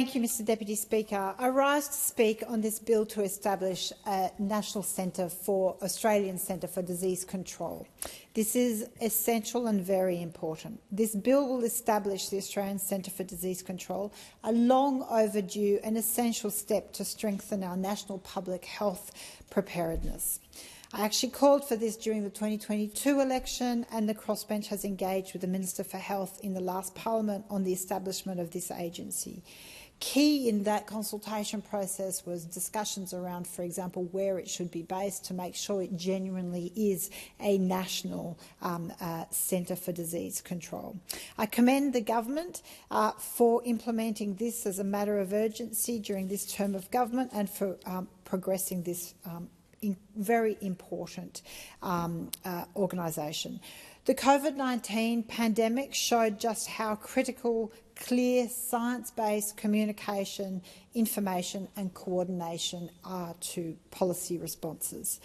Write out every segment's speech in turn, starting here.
Thank you, Mr Deputy Speaker. I rise to speak on this bill to establish a National Australian Centre for Disease Control. This is essential and very important. This bill will establish the Australian Centre for Disease Control, a long overdue and essential step to strengthen our national public health preparedness. I actually called for this during the 2022 election, and the crossbench has engaged with the Minister for Health in the last Parliament on the establishment of this agency. Key in that consultation process was discussions around, for example, where it should be based to make sure it genuinely is a national centre for disease control. I commend the government for implementing this as a matter of urgency during this term of government and for progressing this very important organisation. The COVID-19 pandemic showed just how critical clear science-based communication, information and coordination are to policy responses.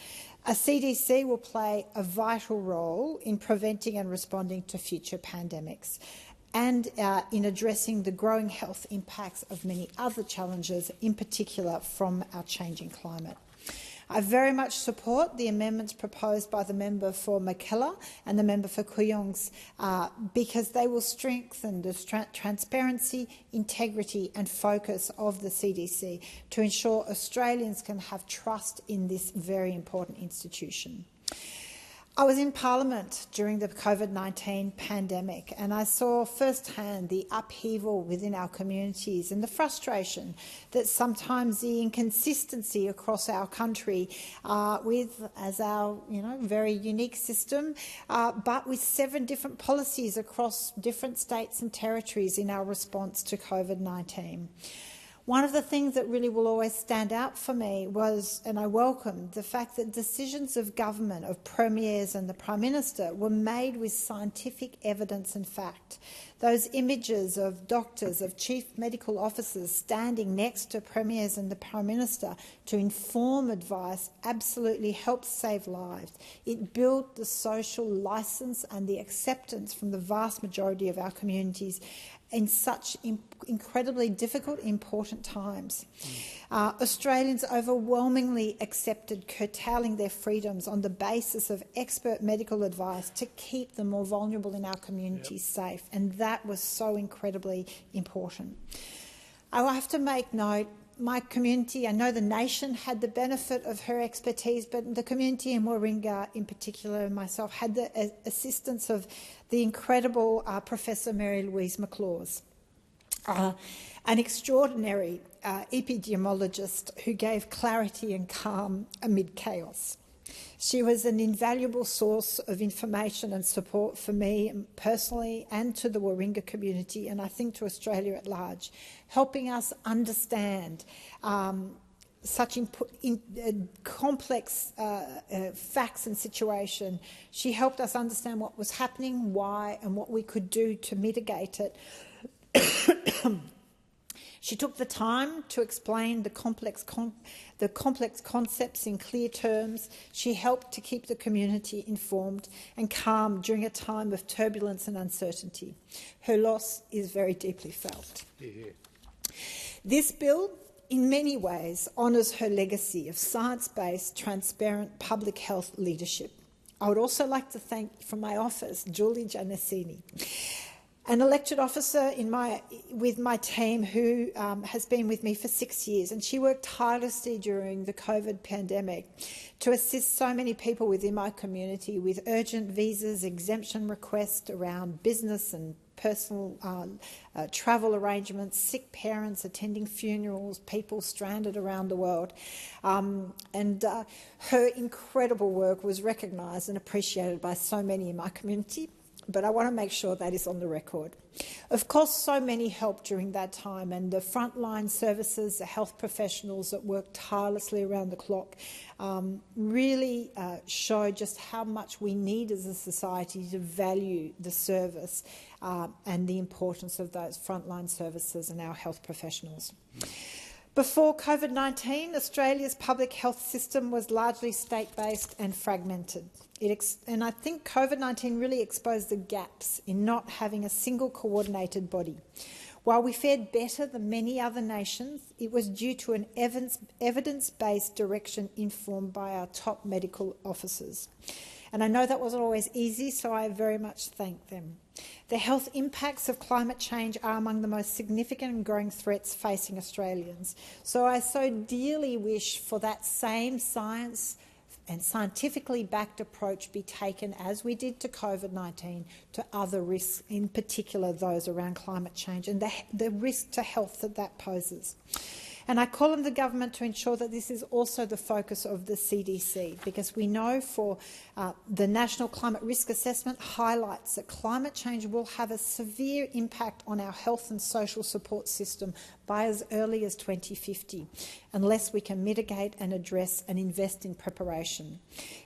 A CDC will play a vital role in preventing and responding to future pandemics and in addressing the growing health impacts of many other challenges, in particular from our changing climate. I very much support the amendments proposed by the member for Mackellar and the member for Kooyongs because they will strengthen the transparency, integrity and focus of the CDC to ensure Australians can have trust in this very important institution. I was in Parliament during the COVID-19 pandemic and I saw firsthand the upheaval within our communities and the frustration that sometimes the inconsistency across our country as our very unique system, but with 7 different policies across different states and territories in our response to COVID-19. One of the things that really will always stand out for me was, and I welcomed, the fact that decisions of government, of premiers and the Prime Minister were made with scientific evidence and fact. Those images of doctors, of chief medical officers standing next to premiers and the Prime Minister to inform advice absolutely helped save lives. It built the social licence and the acceptance from the vast majority of our communities in such incredibly difficult, important times. Australians overwhelmingly accepted curtailing their freedoms on the basis of expert medical advice to keep the more vulnerable in our communities safe, and that was so incredibly important. I will have to make note, my community, I know the nation had the benefit of her expertise, but the community in Warringah in particular and myself had the assistance of the incredible Professor Mary Louise McLaws, an extraordinary epidemiologist who gave clarity and calm amid chaos. She was an invaluable source of information and support for me personally and to the Warringah community, and I think to Australia at large, helping us understand such complex facts and situation. She helped us understand what was happening, why, and what we could do to mitigate it. She took the time to explain the complex concepts in clear terms. She helped to keep the community informed and calm during a time of turbulence and uncertainty. Her loss is very deeply felt. Yeah. This bill, in many ways, honours her legacy of science-based, transparent public health leadership. I would also like to thank, from my office, Julie Giannassini, an elected officer with my team who has been with me for 6 years, and she worked tirelessly during the COVID pandemic to assist so many people within my community with urgent visas, exemption requests around business and personal travel arrangements, sick parents attending funerals, people stranded around the world. Her incredible work was recognised and appreciated by so many in my community, but I want to make sure that is on the record. Of course, so many helped during that time, and the frontline services, the health professionals that worked tirelessly around the clock really showed just how much we need as a society to value the service and the importance of those frontline services and our health professionals. Before COVID-19, Australia's public health system was largely state-based and fragmented. And I think COVID-19 really exposed the gaps in not having a single coordinated body. While we fared better than many other nations, it was due to an evidence-based direction informed by our top medical officers. And I know that wasn't always easy, so I very much thank them. The health impacts of climate change are among the most significant and growing threats facing Australians. So I so dearly wish for that same science and scientifically backed approach be taken, as we did to COVID-19, to other risks, in particular those around climate change and the risk to health that that poses. And I call on the government to ensure that this is also the focus of the CDC, because we know for the National Climate Risk Assessment highlights that climate change will have a severe impact on our health and social support system by as early as 2050, unless we can mitigate and address and invest in preparation.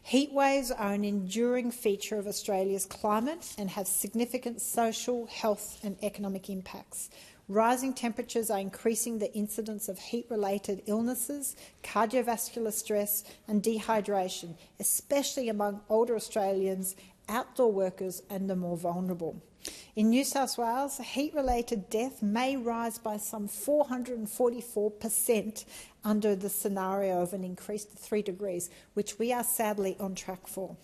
Heat waves are an enduring feature of Australia's climate and have significant social, health and economic impacts. Rising temperatures are increasing the incidence of heat-related illnesses, cardiovascular stress and dehydration, especially among older Australians, outdoor workers and the more vulnerable. In New South Wales, heat-related death may rise by some 444% under the scenario of an increase to 3 degrees, which we are sadly on track for.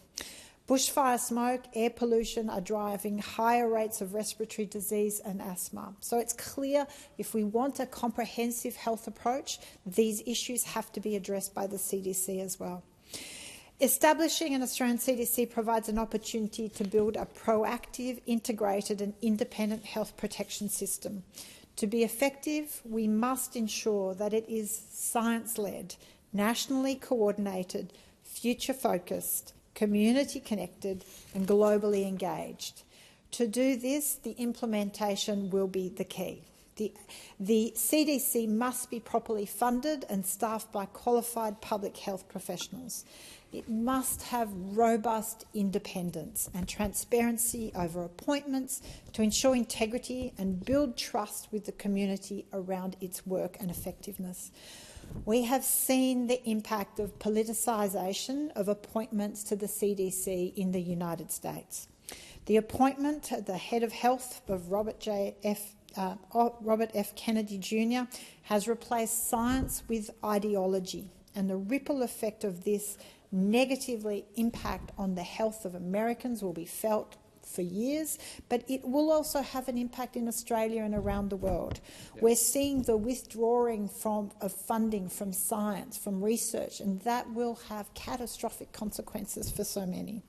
Bushfire smoke, air pollution are driving higher rates of respiratory disease and asthma. So it's clear if we want a comprehensive health approach, these issues have to be addressed by the CDC as well. Establishing an Australian CDC provides an opportunity to build a proactive, integrated and independent health protection system. To be effective, we must ensure that it is science-led, nationally coordinated, future-focused, community-connected and globally engaged. To do this, the implementation will be the key. The CDC must be properly funded and staffed by qualified public health professionals. It must have robust independence and transparency over appointments to ensure integrity and build trust with the community around its work and effectiveness. We have seen the impact of politicisation of appointments to the CDC in the United States. The appointment at the head of health of Robert F. Kennedy Jr. has replaced science with ideology, and the ripple effect of this negatively impact on the health of Americans will be felt for years, but it will also have an impact in Australia and around the world. Yeah. We're seeing the withdrawing of funding from science, from research, and that will have catastrophic consequences for so many.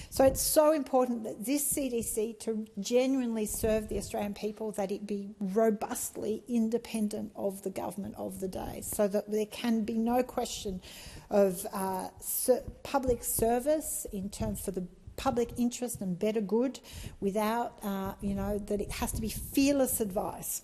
So it's so important that this CDC, to genuinely serve the Australian people, that it be robustly independent of the government of the day, so that there can be no question of public service in terms for the public interest and better good, without, that it has to be fearless advice.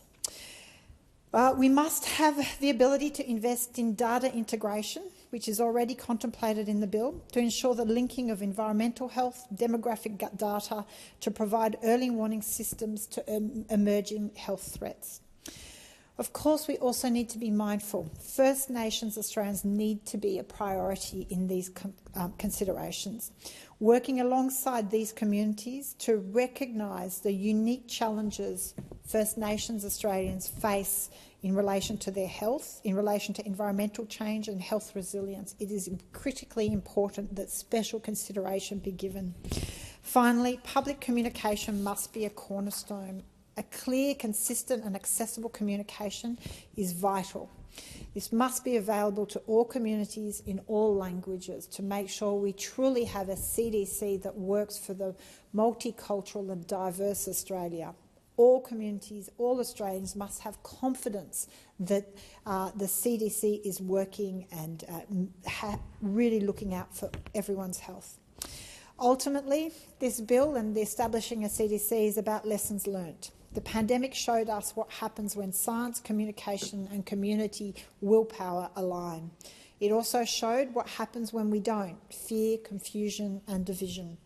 We must have the ability to invest in data integration, which is already contemplated in the bill, to ensure the linking of environmental health, demographic data, to provide early warning systems to emerging health threats. Of course, we also need to be mindful. First Nations Australians need to be a priority in these considerations, working alongside these communities to recognise the unique challenges First Nations Australians face in relation to their health, in relation to environmental change and health resilience. It is critically important that special consideration be given. Finally, public communication must be a cornerstone. A clear, consistent and accessible communication is vital. This must be available to all communities in all languages to make sure we truly have a CDC that works for the multicultural and diverse Australia. All communities, all Australians must have confidence that the CDC is working and really looking out for everyone's health. Ultimately, this bill and the establishing a CDC is about lessons learnt. The pandemic showed us what happens when science, communication and community willpower align. It also showed what happens when we don't: fear, confusion and division.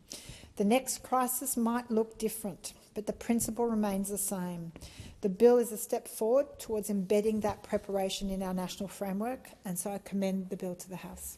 The next crisis might look different, but the principle remains the same. The bill is a step forward towards embedding that preparation in our national framework, and so I commend the bill to the House.